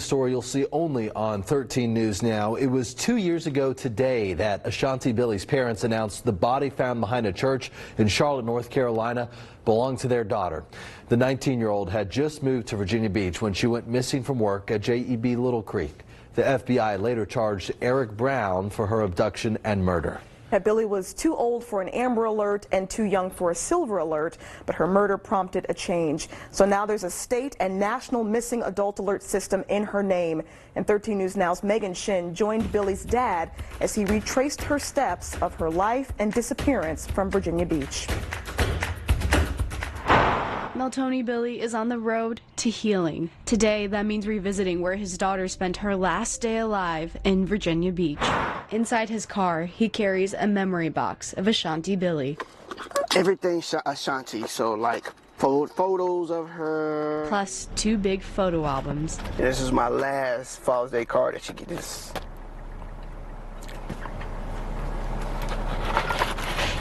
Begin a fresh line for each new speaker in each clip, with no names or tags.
story you'll see only on 13 News Now. It was 2 years ago today that Ashanti Billie's parents announced the body found behind a church in Charlotte, North Carolina belonged to their daughter. The 19-year-old had just moved to Virginia Beach when she went missing from work at JEB Little Creek. The FBI later charged Eric Brown for her abduction and murder.
That Billie was too old for an Amber Alert and too young for a Silver Alert, but her murder prompted a change. So now there's a state and national missing adult alert system in her name. And 13 News Now's Megan Shin joined Billie's dad as he retraced her steps of her life and disappearance from Virginia Beach.
Ashanti Billie is on the road to healing. Today, that means revisiting where his daughter spent her last day alive in Virginia Beach. Inside his car, he carries a memory box of Ashanti Billie.
Everything Ashanti, so like photos of her.
Plus 2 big photo albums.
This is my last Father's Day card that you get this.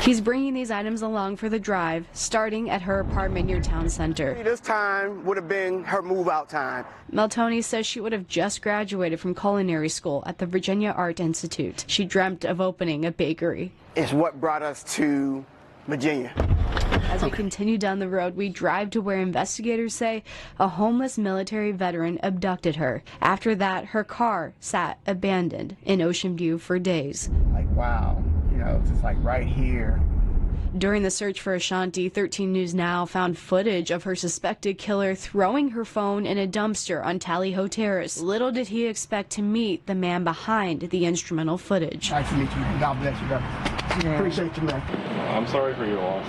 He's bringing these items along for the drive, starting at her apartment near town center.
This time would have been her move-out time.
Ashanti says she would have just graduated from culinary school at the Virginia Art Institute. She dreamt of opening a bakery.
It's what brought us to Virginia.
As we continue down the road, we drive to where investigators say a homeless military veteran abducted her. After that, her car sat abandoned in Ocean View for days.
Like, wow. You know, just like right here.
During the search for Ashanti, 13 News Now found footage of her suspected killer throwing her phone in a dumpster on Tally Ho Terrace. Little did he expect to meet the man behind the instrumental footage.
Nice to meet you. God bless you, brother. Yeah. Appreciate you, man.
I'm sorry for your loss.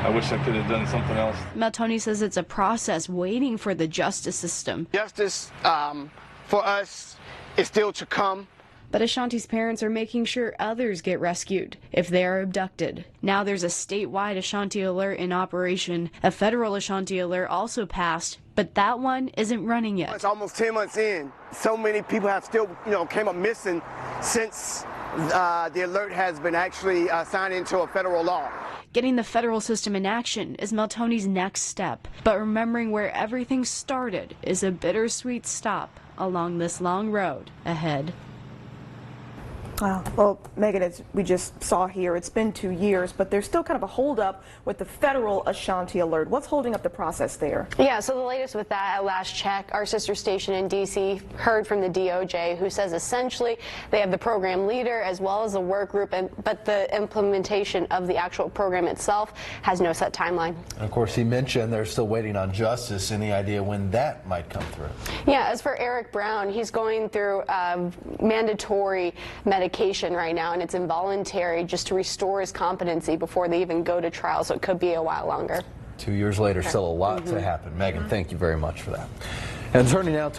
I wish I could have done something else.
Ashanti says it's a process waiting for the justice system.
Justice for us is still to come.
But Ashanti's parents are making sure others get rescued if they are abducted. Now there's a statewide Ashanti Alert in operation. A federal Ashanti Alert also passed, but that one isn't running yet.
It's almost 10 months in. So many people have still, came up missing since the alert has been actually signed into a federal law.
Getting the federal system in action is Ashanti's next step. But remembering where everything started is a bittersweet stop along this long road ahead.
Well, Megan, as we just saw here, it's been 2 years, but there's still kind of a holdup with the federal Ashanti Alert. What's holding up the process there?
Yeah, so the latest with that, at last check, our sister station in D.C. heard from the DOJ, who says essentially they have the program leader as well as a work group, but the implementation of the actual program itself has no set timeline.
And of course, he mentioned they're still waiting on justice. Any idea when that might come through?
Yeah, as for Eric Brown, he's going through mandatory medication right now, and it's involuntary just to restore his competency before they even go to trial, so it could be a while longer.
2 years later, still a lot to happen. Megan, thank you very much for that. And turning now to